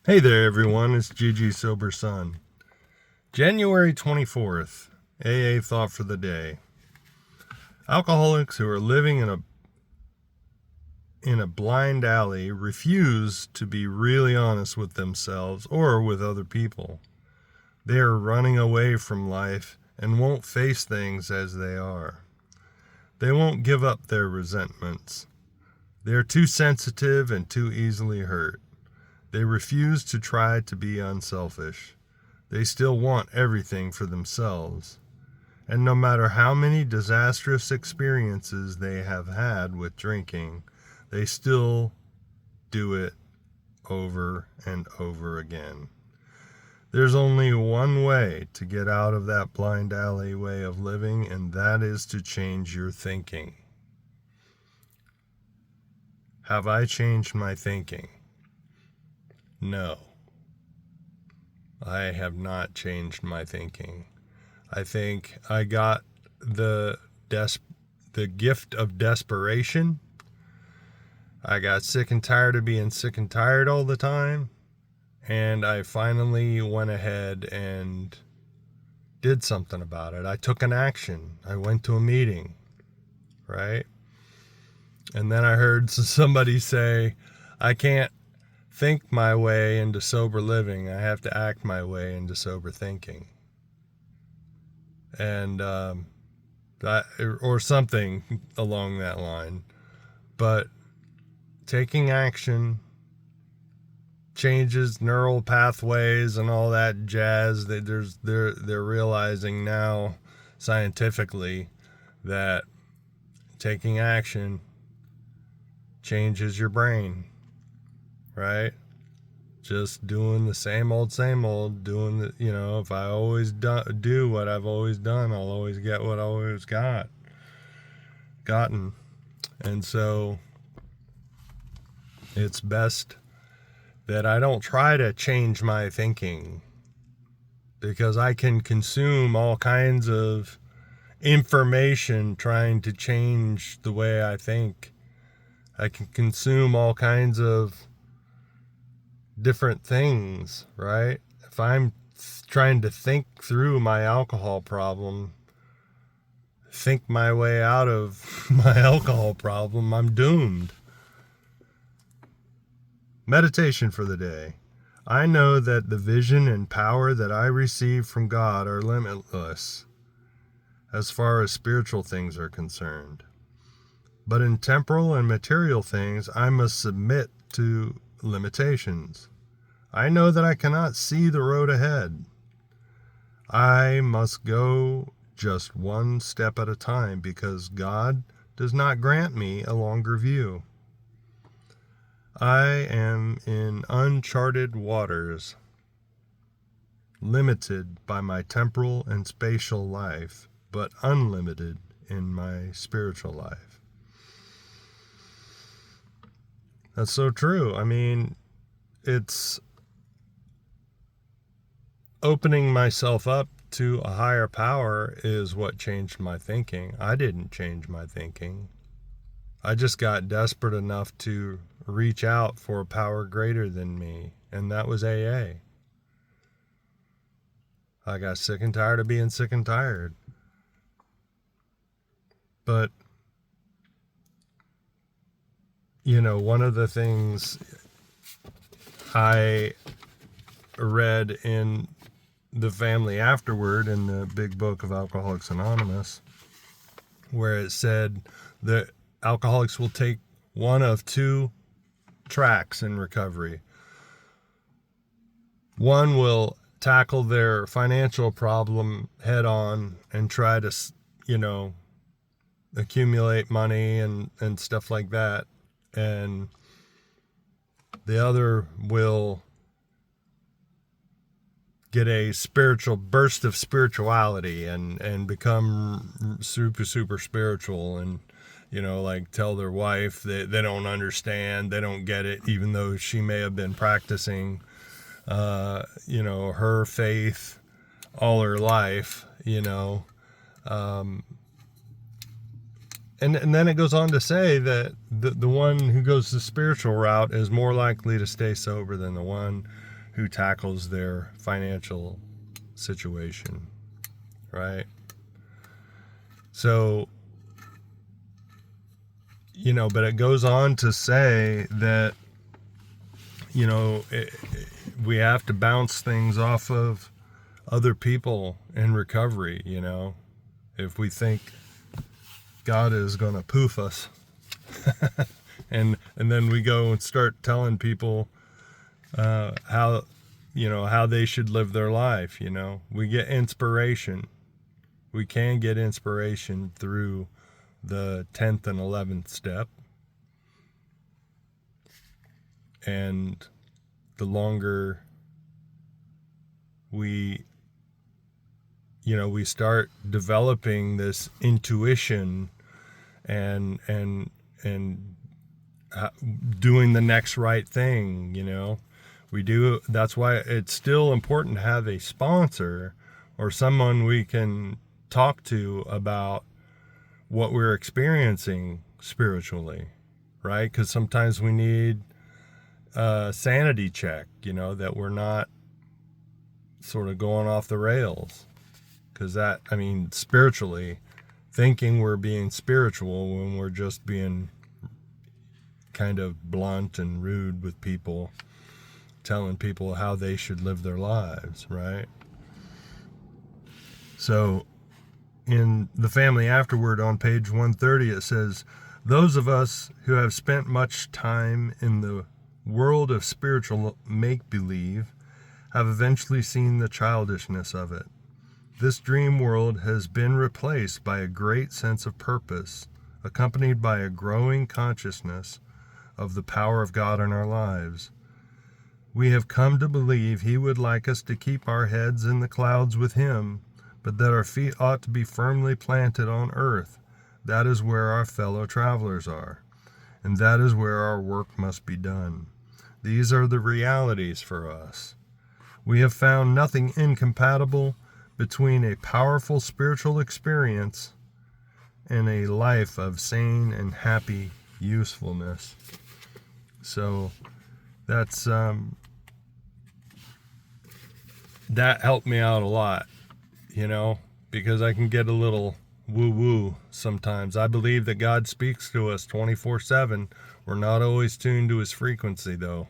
Hey there, everyone. It's Gigi Sober Sun. January 24th, AA Thought for the Day. Alcoholics who are living in a blind alley refuse to be really honest with themselves or with other people. They are running away from life and won't face things as they are. They won't give up their resentments. They are too sensitive and too easily hurt. They refuse to try to be unselfish. They still want everything for themselves. And no matter how many disastrous experiences they have had with drinking, they still do it over and over again. There's only one way to get out of that blind alley way of living, and that is to change your thinking. Have I changed my thinking? No. I have not changed my thinking. I think I got the gift of desperation. I got sick and tired of being sick and tired all the time, and I finally went ahead and did something about it. I took an action. I went to a meeting, right? And then I heard somebody say, I can't think my way into sober living. I have to act my way into sober thinking. And or something along that line. But taking action changes neural pathways and all that jazz. They're realizing now scientifically that taking action changes your brain, right? Just doing the same old, doing the, if I always do what I've always done, I'll always get what I always gotten. And so it's best that I don't try to change my thinking, because I can consume all kinds of information trying to change the way I think. I can consume all kinds of different things, right? If I'm trying to think through my alcohol problem, think my way out of my alcohol problem, I'm doomed. Meditation for the day. I know that the vision and power that I receive from God are limitless as far as spiritual things are concerned. But in temporal and material things, I must submit to limitations. I know that I cannot see the road ahead. I must go just one step at a time, because God does not grant me a longer view. I am in uncharted waters, limited by my temporal and spatial life, but unlimited in my spiritual life. That's so true. I mean, it's opening myself up to a higher power is what changed my thinking. I didn't change my thinking. I just got desperate enough to reach out for a power greater than me, and that was AA. I got sick and tired of being sick and tired. But, one of the things I read in The Family Afterward in the big book of Alcoholics Anonymous, where it said that alcoholics will take one of two tracks in recovery. One will tackle their financial problem head on and try to, accumulate money and stuff like that. And the other will get a spiritual burst of spirituality and become super spiritual, and like tell their wife that they don't understand, they don't get it, even though she may have been practicing her faith all her life, and then it goes on to say that the one who goes the spiritual route is more likely to stay sober than the one who tackles their financial situation, right? So, but it goes on to say that, we have to bounce things off of other people in recovery, if we think God is going to poof us. and then we go and start telling people how they should live their life. We get inspiration. We can get inspiration through the 10th and 11th step. And the longer we start developing this intuition and doing the next right thing, we do. That's why it's still important to have a sponsor or someone we can talk to about what we're experiencing spiritually, right? Because sometimes we need a sanity check, that we're not sort of going off the rails. Because spiritually, thinking we're being spiritual when we're just being kind of blunt and rude with people, telling people how they should live their lives, right? So in The Family Afterward on page 130, it says, those of us who have spent much time in the world of spiritual make-believe have eventually seen the childishness of it. This dream world has been replaced by a great sense of purpose, accompanied by a growing consciousness of the power of God in our lives. We have come to believe He would like us to keep our heads in the clouds with Him, but that our feet ought to be firmly planted on earth. That is where our fellow travelers are, and that is where our work must be done. These are the realities for us. We have found nothing incompatible between a powerful spiritual experience and a life of sane and happy usefulness. So that's that helped me out a lot, because I can get a little woo-woo sometimes. I believe that God speaks to us 24/7. We're not always tuned to His frequency, though,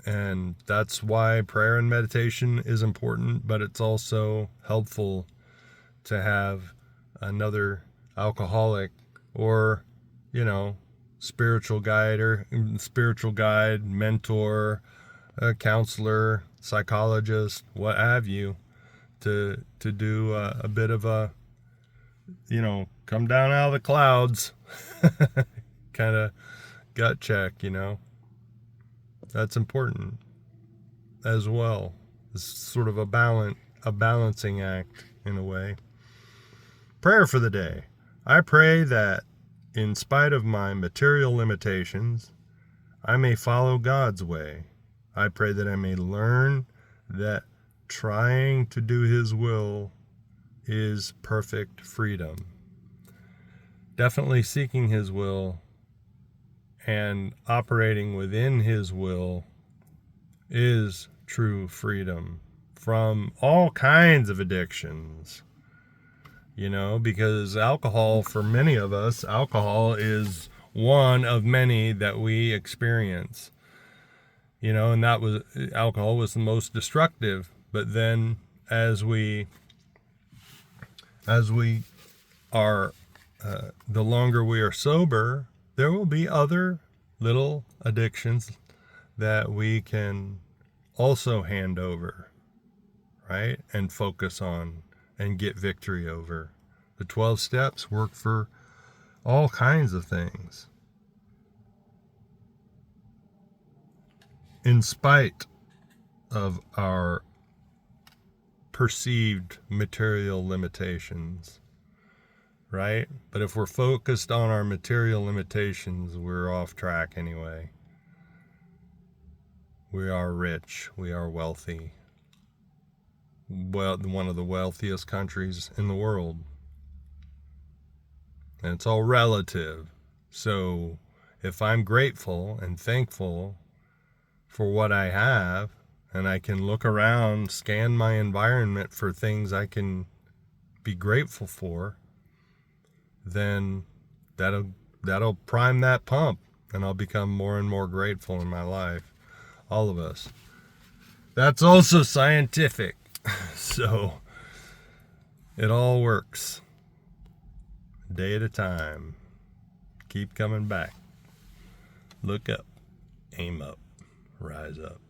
and that's why prayer and meditation is important, but it's also helpful to have another alcoholic or, spiritual guide, mentor, a counselor, psychologist, what have you, to do a bit of a, come down out of the clouds kind of gut check, That's important as well. It's sort of a balancing act in a way. Prayer for the day. I pray that in spite of my material limitations, I may follow God's way. I pray that I may learn that trying to do His will is perfect freedom. Definitely seeking His will and operating within His will is true freedom from all kinds of addictions. Because alcohol, for many of us, alcohol is one of many that we experience. And alcohol was the most destructive. But then as we are, the longer we are sober, there will be other little addictions that we can also hand over, right? And focus on and get victory over. The 12 steps work for all kinds of things. In spite of our perceived material limitations, right? But if we're focused on our material limitations, we're off track anyway. We are rich. We are wealthy. Well, one of the wealthiest countries in the world. And it's all relative. So if I'm grateful and thankful for what I have, and I can look around, scan my environment for things I can be grateful for, then that'll prime that pump, and I'll become more and more grateful in my life. All of us. That's also scientific. So it all works. Day at a time. Keep coming back. Look up. Aim up. Rise up.